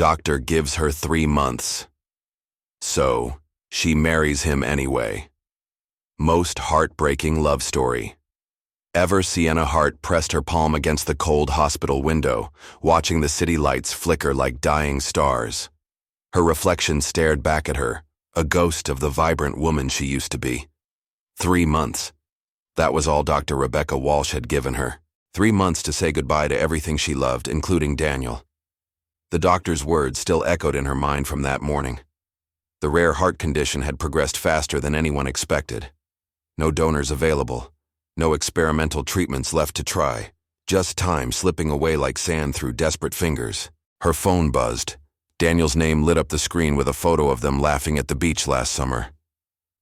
Doctor gives her 3 months. So, she marries him anyway. Most heartbreaking love story. Ever. Sienna Hart pressed her palm against the cold hospital window, watching the city lights flicker like dying stars. Her reflection stared back at her, a ghost of the vibrant woman she used to be. 3 months. That was all Dr. Rebecca Walsh had given her. 3 months to say goodbye to everything she loved, including Daniel. The doctor's words still echoed in her mind from that morning. The rare heart condition had progressed faster than anyone expected. No donors available. No experimental treatments left to try. Just time slipping away like sand through desperate fingers. Her phone buzzed. Daniel's name lit up the screen with a photo of them laughing at the beach last summer.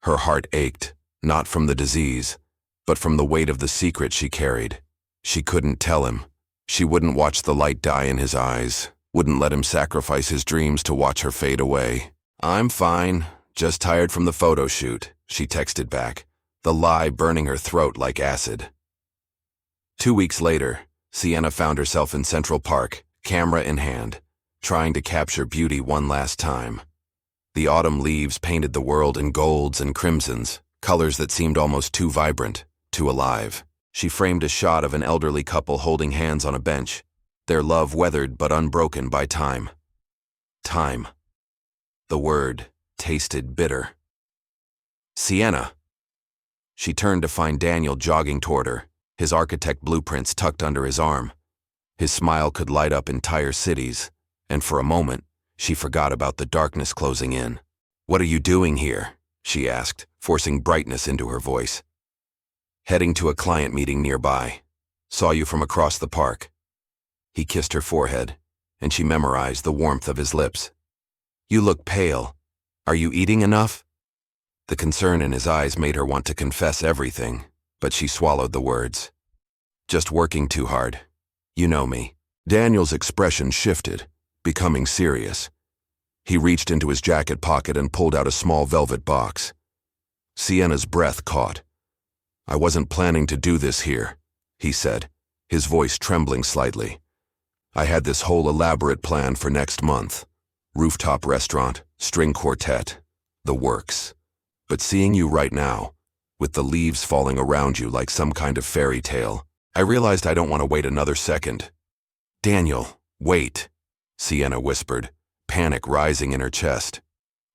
Her heart ached, not from the disease, but from the weight of the secret she carried. She couldn't tell him. She wouldn't watch the light die in his eyes, wouldn't let him sacrifice his dreams to watch her fade away. "I'm fine, just tired from the photo shoot," she texted back, the lie burning her throat like acid. 2 weeks later, Sienna found herself in Central Park, camera in hand, trying to capture beauty one last time. The autumn leaves painted the world in golds and crimsons, colors that seemed almost too vibrant, too alive. She framed a shot of an elderly couple holding hands on a bench, their love weathered but unbroken by time. Time. The word tasted bitter. "Sienna." She turned to find Daniel jogging toward her, his architect blueprints tucked under his arm. His smile could light up entire cities, and for a moment, she forgot about the darkness closing in. "What are you doing here?" she asked, forcing brightness into her voice. "Heading to a client meeting nearby. Saw you from across the park." He kissed her forehead, and she memorized the warmth of his lips. "You look pale. Are you eating enough?" The concern in his eyes made her want to confess everything, but she swallowed the words. "Just working too hard. You know me." Daniel's expression shifted, becoming serious. He reached into his jacket pocket and pulled out a small velvet box. Sienna's breath caught. "I wasn't planning to do this here," he said, his voice trembling slightly. "I had this whole elaborate plan for next month. Rooftop restaurant, string quartet, the works. But seeing you right now, with the leaves falling around you like some kind of fairy tale, I realized I don't want to wait another second." "Daniel, wait," Sienna whispered, panic rising in her chest.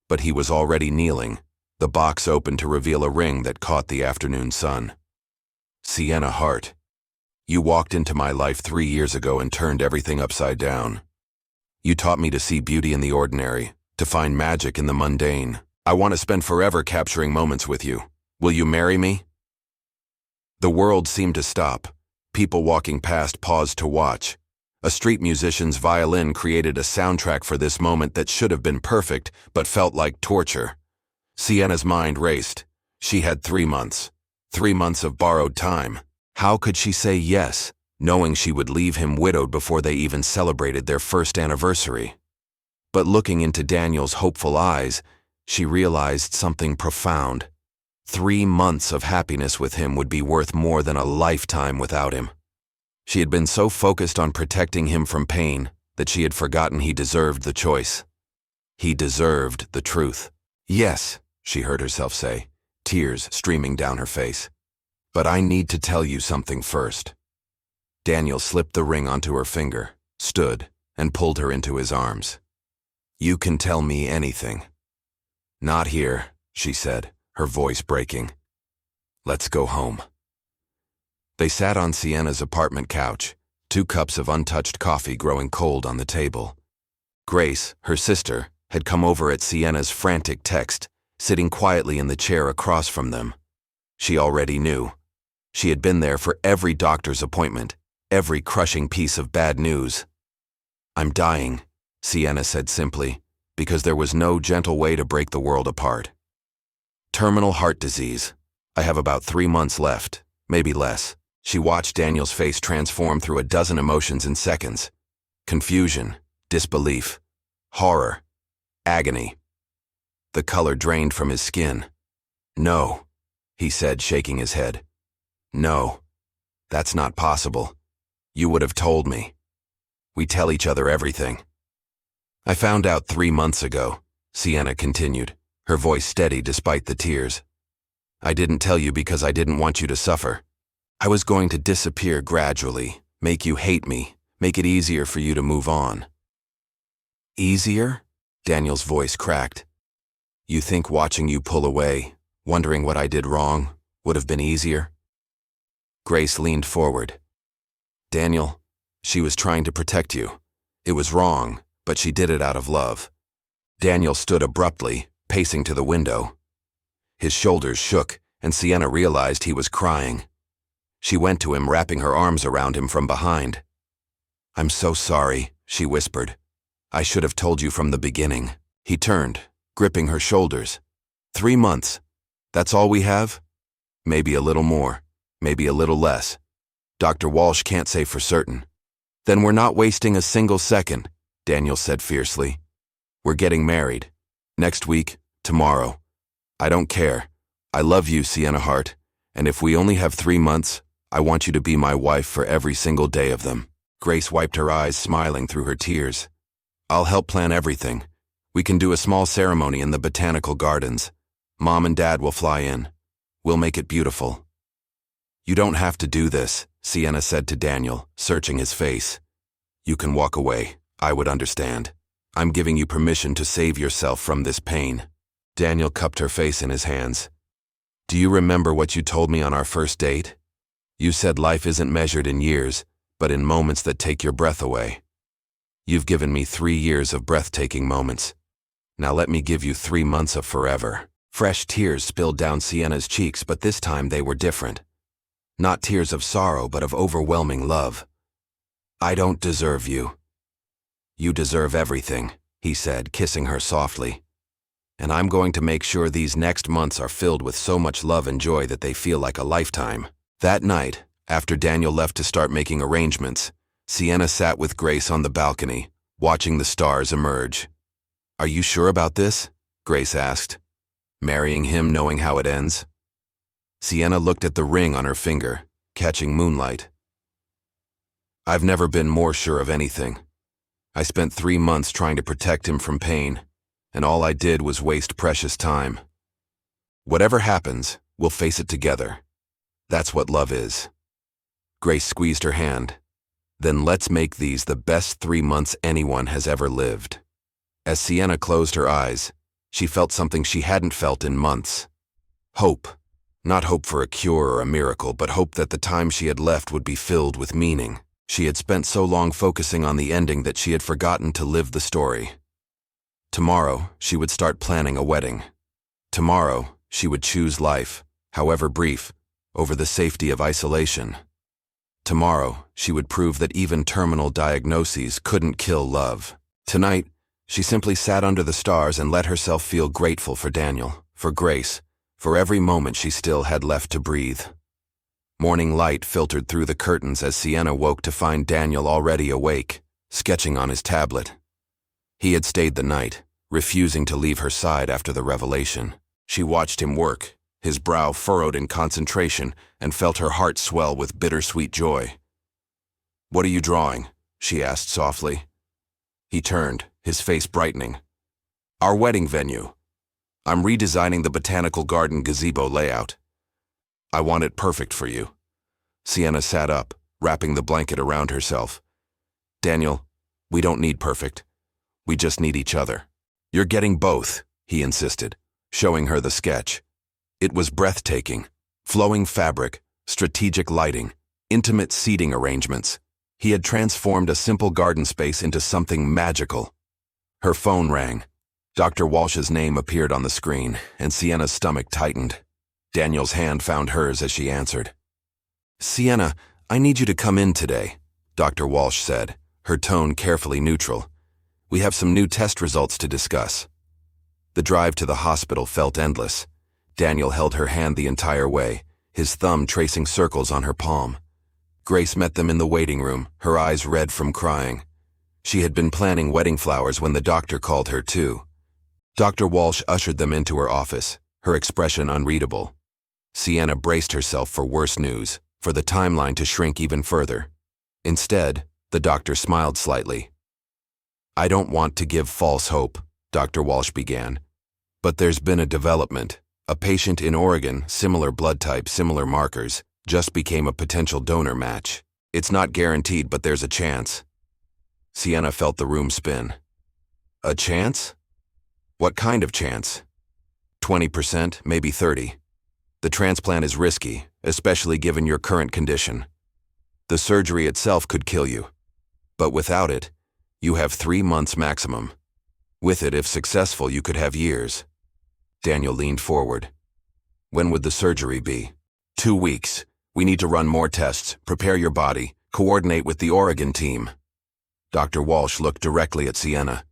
But he was already kneeling, the box open to reveal a ring that caught the afternoon sun. "Sienna Hart, you walked into my life 3 years ago and turned everything upside down. You taught me to see beauty in the ordinary, to find magic in the mundane. I want to spend forever capturing moments with you. Will you marry me?" The world seemed to stop. People walking past paused to watch. A street musician's violin created a soundtrack for this moment that should have been perfect, but felt like torture. Sienna's mind raced. She had 3 months. 3 months of borrowed time. How could she say yes, knowing she would leave him widowed before they even celebrated their first anniversary? But looking into Daniel's hopeful eyes, she realized something profound. 3 months of happiness with him would be worth more than a lifetime without him. She had been so focused on protecting him from pain that she had forgotten he deserved the choice. He deserved the truth. "Yes," she heard herself say, tears streaming down her face. "But I need to tell you something first." Daniel slipped the ring onto her finger, stood, and pulled her into his arms. "You can tell me anything." "Not here," she said, her voice breaking. "Let's go home." They sat on Sienna's apartment couch, 2 cups of untouched coffee growing cold on the table. Grace, her sister, had come over at Sienna's frantic text, sitting quietly in the chair across from them. She already knew. She had been there for every doctor's appointment, every crushing piece of bad news. "I'm dying," Sienna said simply, because there was no gentle way to break the world apart. "Terminal heart disease. I have about 3 months left, maybe less." She watched Daniel's face transform through a dozen emotions in seconds. Confusion, disbelief, horror, agony. The color drained from his skin. "No," he said, shaking his head. "No, that's not possible. You would have told me. We tell each other everything." I found out 3 months ago, Sienna continued, her voice steady despite the tears. I didn't tell you because I didn't want you to suffer. I was going to disappear gradually, make you hate me, make it easier for you to move on. Easier? Daniel's voice cracked. You think watching you pull away, wondering what I did wrong, would have been easier? Grace leaned forward. Daniel, she was trying to protect you. It was wrong, but she did it out of love. Daniel stood abruptly, pacing to the window. His shoulders shook, and Sienna realized he was crying. She went to him, wrapping her arms around him from behind. I'm so sorry, she whispered. I should have told you from the beginning. He turned, gripping her shoulders. 3 months. That's all we have? Maybe a little more, maybe a little less. Dr. Walsh can't say for certain. Then we're not wasting a single second, Daniel said fiercely. We're getting married. Next week, tomorrow. I don't care. I love you, Sienna Hart, and if we only have 3 months, I want you to be my wife for every single day of them. Grace wiped her eyes, smiling through her tears. I'll help plan everything. We can do a small ceremony in the botanical gardens. Mom and Dad will fly in. We'll make it beautiful. You don't have to do this, Sienna said to Daniel, searching his face. You can walk away. I would understand. I'm giving you permission to save yourself from this pain. Daniel cupped her face in his hands. Do you remember what you told me on our first date? You said life isn't measured in years, but in moments that take your breath away. You've given me 3 years of breathtaking moments. Now let me give you 3 months of forever. Fresh tears spilled down Sienna's cheeks, but this time they were different. Not tears of sorrow, but of overwhelming love. I don't deserve you. You deserve everything, he said, kissing her softly. And I'm going to make sure these next months are filled with so much love and joy that they feel like a lifetime. That night, after Daniel left to start making arrangements, Sienna sat with Grace on the balcony, watching the stars emerge. Are you sure about this? Grace asked. Marrying him knowing how it ends? Sienna looked at the ring on her finger, catching moonlight. I've never been more sure of anything. I spent 3 months trying to protect him from pain, and all I did was waste precious time. Whatever happens, we'll face it together. That's what love is. Grace squeezed her hand. Then let's make these the best 3 months anyone has ever lived. As Sienna closed her eyes, she felt something she hadn't felt in months. Hope. Not hope for a cure or a miracle, but hope that the time she had left would be filled with meaning. She had spent so long focusing on the ending that she had forgotten to live the story. Tomorrow, she would start planning a wedding. Tomorrow, she would choose life, however brief, over the safety of isolation. Tomorrow, she would prove that even terminal diagnoses couldn't kill love. Tonight, she simply sat under the stars and let herself feel grateful for Daniel, for Grace, for every moment she still had left to breathe. Morning light filtered through the curtains as Sienna woke to find Daniel already awake, sketching on his tablet. He had stayed the night, refusing to leave her side after the revelation. She watched him work, his brow furrowed in concentration, and felt her heart swell with bittersweet joy. What are you drawing? She asked softly. He turned, his face brightening. Our wedding venue. I'm redesigning the botanical garden gazebo layout. I want it perfect for you. Sienna sat up, wrapping the blanket around herself. Daniel, we don't need perfect. We just need each other. You're getting both, he insisted, showing her the sketch. It was breathtaking. Flowing fabric, strategic lighting, intimate seating arrangements. He had transformed a simple garden space into something magical. Her phone rang. Dr. Walsh's name appeared on the screen, and Sienna's stomach tightened. Daniel's hand found hers as she answered. Sienna, I need you to come in today, Dr. Walsh said, her tone carefully neutral. We have some new test results to discuss. The drive to the hospital felt endless. Daniel held her hand the entire way, his thumb tracing circles on her palm. Grace met them in the waiting room, her eyes red from crying. She had been planning wedding flowers when the doctor called her too. Dr. Walsh ushered them into her office, her expression unreadable. Sienna braced herself for worse news, for the timeline to shrink even further. Instead, the doctor smiled slightly. I don't want to give false hope, Dr. Walsh began. But there's been a development. A patient in Oregon, similar blood type, similar markers, just became a potential donor match. It's not guaranteed, but there's a chance. Sienna felt the room spin. A chance? What kind of chance? 20%, maybe 30%. The transplant is risky, especially given your current condition. The surgery itself could kill you. But without it, you have 3 months maximum. With it, if successful, you could have years. Daniel leaned forward. When would the surgery be? 2 weeks. We need to run more tests, prepare your body, coordinate with the Oregon team. Dr. Walsh looked directly at Sienna.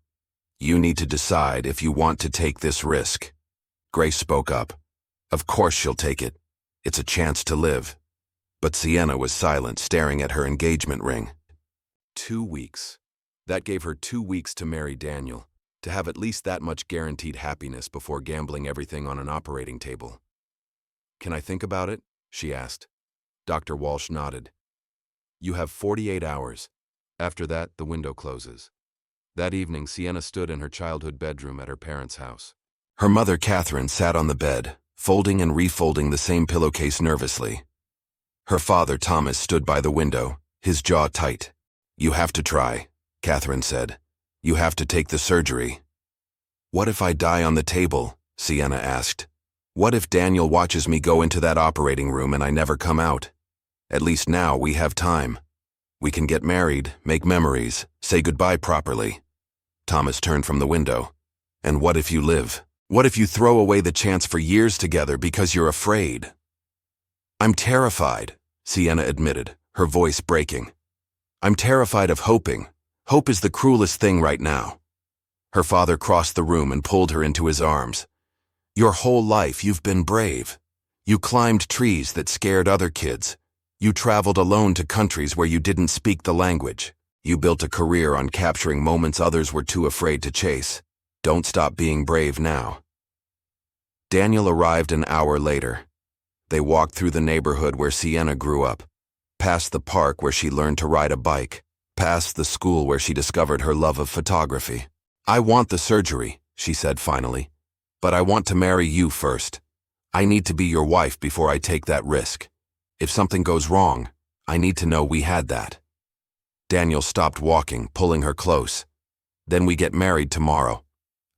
You need to decide if you want to take this risk. Grace spoke up. Of course she'll take it. It's a chance to live. But Sienna was silent, staring at her engagement ring. 2 weeks. That gave her 2 weeks to marry Daniel, to have at least that much guaranteed happiness before gambling everything on an operating table. Can I think about it? She asked. Dr. Walsh nodded. You have 48 hours. After that, the window closes. That evening, Sienna stood in her childhood bedroom at her parents' house. Her mother, Catherine, sat on the bed, folding and refolding the same pillowcase nervously. Her father, Thomas, stood by the window, his jaw tight. You have to try, Catherine said. You have to take the surgery. What if I die on the table? Sienna asked. What if Daniel watches me go into that operating room and I never come out? At least now we have time. We can get married, make memories, say goodbye properly. Thomas turned from the window. And what if you live? What if you throw away the chance for years together because you're afraid? I'm terrified, Sienna admitted, her voice breaking. I'm terrified of hoping. Hope is the cruelest thing right now. Her father crossed the room and pulled her into his arms. Your whole life you've been brave. You climbed trees that scared other kids. You traveled alone to countries where you didn't speak the language. You built a career on capturing moments others were too afraid to chase. Don't stop being brave now. Daniel arrived an hour later. They walked through the neighborhood where Sienna grew up, past the park where she learned to ride a bike, past the school where she discovered her love of photography. I want the surgery, she said finally, but I want to marry you first. I need to be your wife before I take that risk. If something goes wrong, I need to know we had that. Daniel stopped walking, pulling her close. Then we get married tomorrow.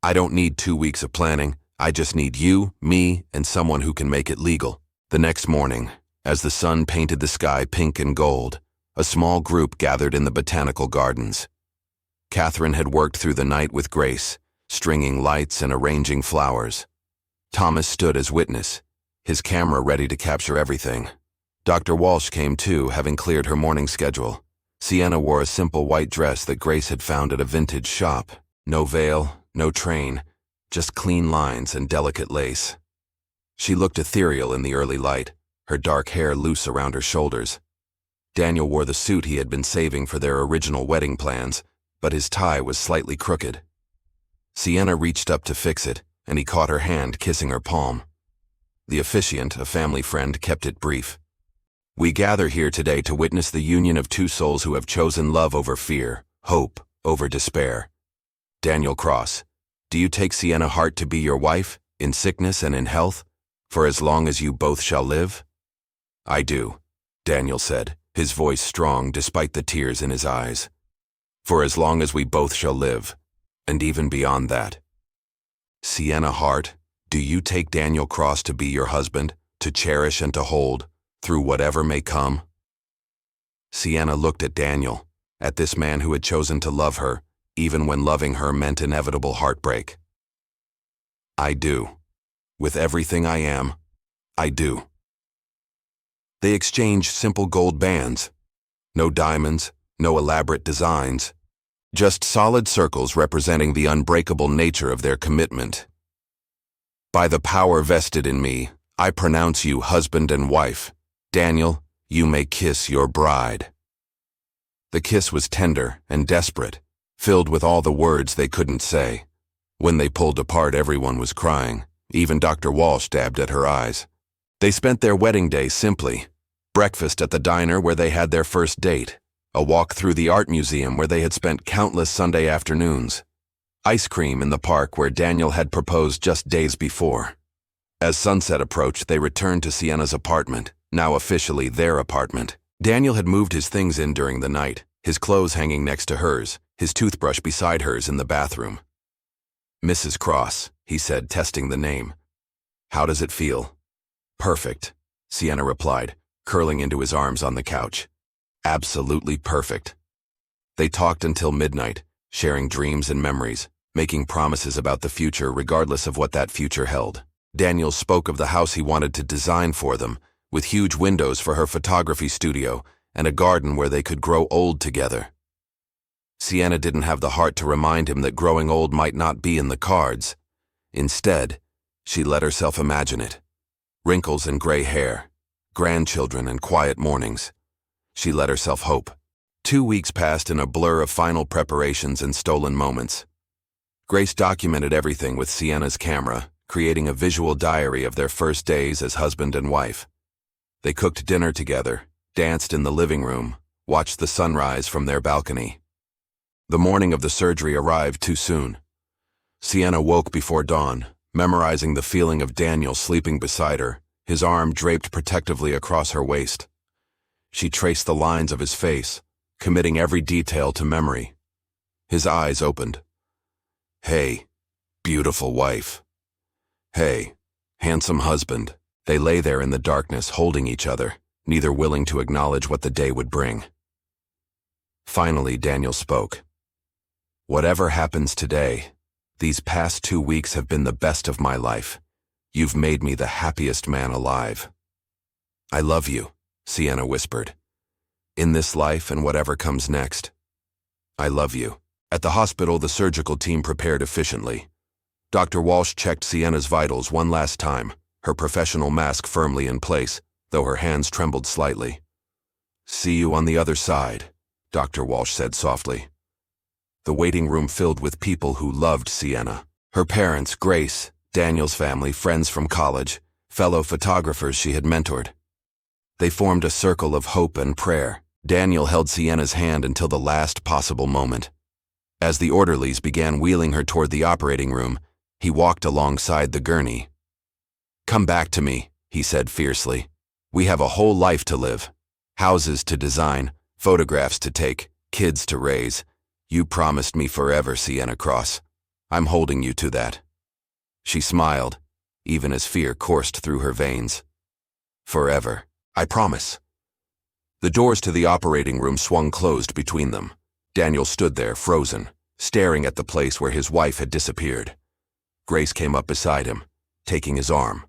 I don't need 2 weeks of planning. I just need you, me, and someone who can make it legal. The next morning, as the sun painted the sky pink and gold, a small group gathered in the botanical gardens. Catherine had worked through the night with Grace, stringing lights and arranging flowers. Thomas stood as witness, his camera ready to capture everything. Dr. Walsh came too, having cleared her morning schedule. Sienna wore a simple white dress that Grace had found at a vintage shop. No veil, no train, just clean lines and delicate lace. She looked ethereal in the early light, her dark hair loose around her shoulders. Daniel wore the suit he had been saving for their original wedding plans, but his tie was slightly crooked. Sienna reached up to fix it, and he caught her hand, kissing her palm. The officiant, a family friend, kept it brief. We gather here today to witness the union of two souls who have chosen love over fear, hope over despair. Daniel Cross, do you take Sienna Hart to be your wife, in sickness and in health, for as long as you both shall live? I do, Daniel said, his voice strong despite the tears in his eyes. For as long as we both shall live, and even beyond that. Sienna Hart, do you take Daniel Cross to be your husband, to cherish and to hold, through whatever may come? Sienna looked at Daniel, at this man who had chosen to love her, even when loving her meant inevitable heartbreak. I do. With everything I am, I do. They exchanged simple gold bands. No diamonds, no elaborate designs. Just solid circles representing the unbreakable nature of their commitment. By the power vested in me, I pronounce you husband and wife. Daniel, you may kiss your bride. The kiss was tender and desperate, filled with all the words they couldn't say. When they pulled apart, everyone was crying. Even Dr. Walsh dabbed at her eyes. They spent their wedding day simply. Breakfast at the diner where they had their first date. A walk through the art museum where they had spent countless Sunday afternoons. Ice cream in the park where Daniel had proposed just days before. As sunset approached, they returned to Sienna's apartment, now officially their apartment. Daniel had moved his things in during the night, his clothes hanging next to hers, his toothbrush beside hers in the bathroom. "Mrs. Cross," he said, testing the name. "How does it feel?" "Perfect," Sienna replied, curling into his arms on the couch. "Absolutely perfect." They talked until midnight, sharing dreams and memories, making promises about the future regardless of what that future held. Daniel spoke of the house he wanted to design for them, with huge windows for her photography studio and a garden where they could grow old together. Sienna didn't have the heart to remind him that growing old might not be in the cards. Instead, she let herself imagine it. Wrinkles and gray hair, grandchildren and quiet mornings. She let herself hope. 2 weeks passed in a blur of final preparations and stolen moments. Grace documented everything with Sienna's camera, creating a visual diary of their first days as husband and wife. They cooked dinner together, danced in the living room, watched the sunrise from their balcony. The morning of the surgery arrived too soon. Sienna woke before dawn, memorizing the feeling of Daniel sleeping beside her, his arm draped protectively across her waist. She traced the lines of his face, committing every detail to memory. His eyes opened. "Hey, beautiful wife. Hey, handsome husband." They lay there in the darkness, holding each other, neither willing to acknowledge what the day would bring. Finally, Daniel spoke. "Whatever happens today, these past 2 weeks have been the best of my life. You've made me the happiest man alive." "I love you," Sienna whispered. "In this life and whatever comes next. I love you." At the hospital, the surgical team prepared efficiently. Dr. Walsh checked Sienna's vitals one last time, her professional mask firmly in place, though her hands trembled slightly. "See you on the other side," Dr. Walsh said softly. The waiting room filled with people who loved Sienna. Her parents, Grace, Daniel's family, friends from college, fellow photographers she had mentored. They formed a circle of hope and prayer. Daniel held Sienna's hand until the last possible moment. As the orderlies began wheeling her toward the operating room, he walked alongside the gurney. "Come back to me," he said fiercely. "We have a whole life to live. Houses to design, photographs to take, kids to raise. You promised me forever, Sienna Cross. I'm holding you to that." She smiled, even as fear coursed through her veins. "Forever. I promise." The doors to the operating room swung closed between them. Daniel stood there, frozen, staring at the place where his wife had disappeared. Grace came up beside him, taking his arm.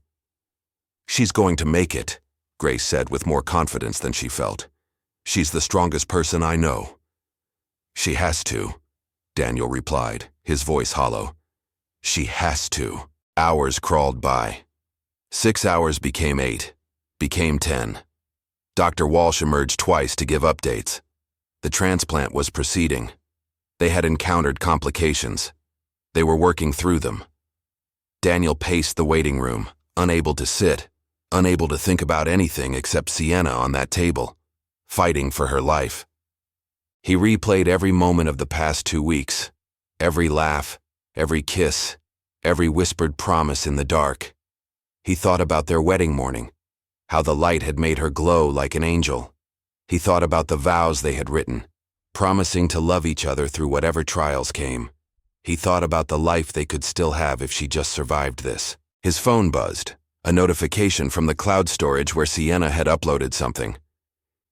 "She's going to make it," Grace said with more confidence than she felt. "She's the strongest person I know." "She has to," Daniel replied, his voice hollow. "She has to." Hours crawled by. 6 hours became 8, became 10. Dr. Walsh emerged twice to give updates. The transplant was proceeding. They had encountered complications. They were working through them. Daniel paced the waiting room, unable to sit, unable to think about anything except Sienna on that table, fighting for her life. He replayed every moment of the past 2 weeks, every laugh, every kiss, every whispered promise in the dark. He thought about their wedding morning, how the light had made her glow like an angel. He thought about the vows they had written, promising to love each other through whatever trials came. He thought about the life they could still have if she just survived this. His phone buzzed, a notification from the cloud storage where Sienna had uploaded something.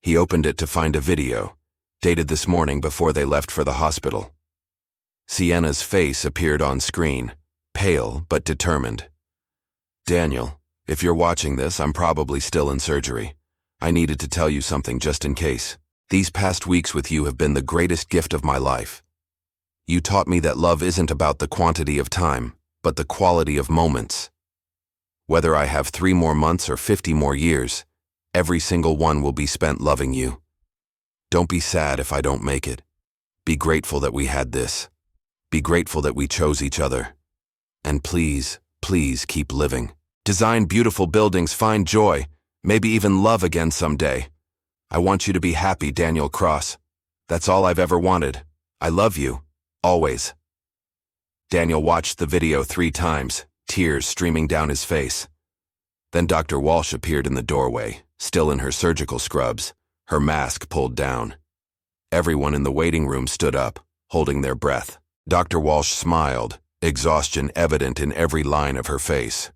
He opened it to find a video, dated this morning before they left for the hospital. Sienna's face appeared on screen, pale but determined. "Daniel, if you're watching this, I'm probably still in surgery. I needed to tell you something just in case. These past weeks with you have been the greatest gift of my life. You taught me that love isn't about the quantity of time, but the quality of moments. Whether I have 3 more months or 50 more years, every single one will be spent loving you. Don't be sad if I don't make it. Be grateful that we had this. Be grateful that we chose each other. And please, please keep living. Design beautiful buildings, find joy, maybe even love again someday. I want you to be happy, Daniel Cross. That's all I've ever wanted. I love you. Always. Daniel watched the video 3 times, tears streaming down his face. Then Dr. Walsh appeared in the doorway, still in her surgical scrubs, her mask pulled down. Everyone in the waiting room stood up, holding their breath. Dr. Walsh smiled, exhaustion evident in every line of her face.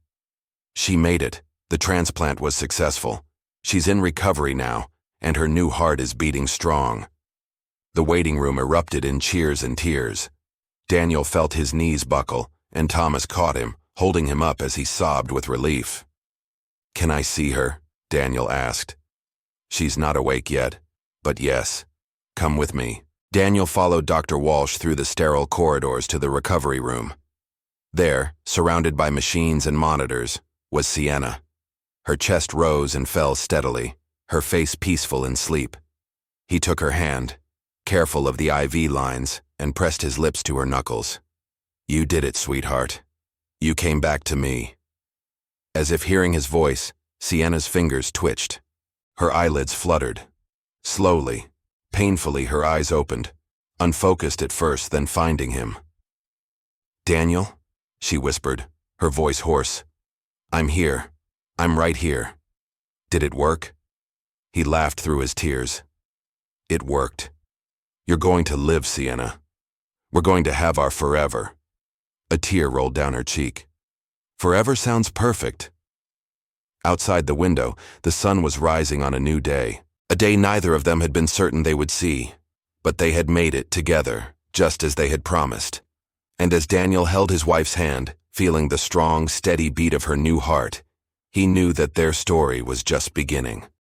She made it. The transplant was successful. She's in recovery now, and her new heart is beating strong. The waiting room erupted in cheers and tears. Daniel felt his knees buckle, and Thomas caught him, holding him up as he sobbed with relief. "Can I see her?" Daniel asked. "She's not awake yet, but yes. Come with me." Daniel followed Dr. Walsh through the sterile corridors to the recovery room. There, surrounded by machines and monitors, was Sienna. Her chest rose and fell steadily, her face peaceful in sleep. He took her hand, careful of the IV lines, and pressed his lips to her knuckles. "You did it, sweetheart. You came back to me." As if hearing his voice, Sienna's fingers twitched. Her eyelids fluttered. Slowly, painfully, her eyes opened, unfocused at first, then finding him. "Daniel," she whispered, her voice hoarse. "I'm here. I'm right here. Did it work?" He laughed through his tears. "It worked. You're going to live, Sienna. We're going to have our forever." A tear rolled down her cheek. Forever sounds perfect. Outside the window, the sun was rising on a new day, a day neither of them had been certain they would see. But they had made it together, just as they had promised. And as Daniel held his wife's hand, feeling the strong, steady beat of her new heart, he knew that their story was just beginning.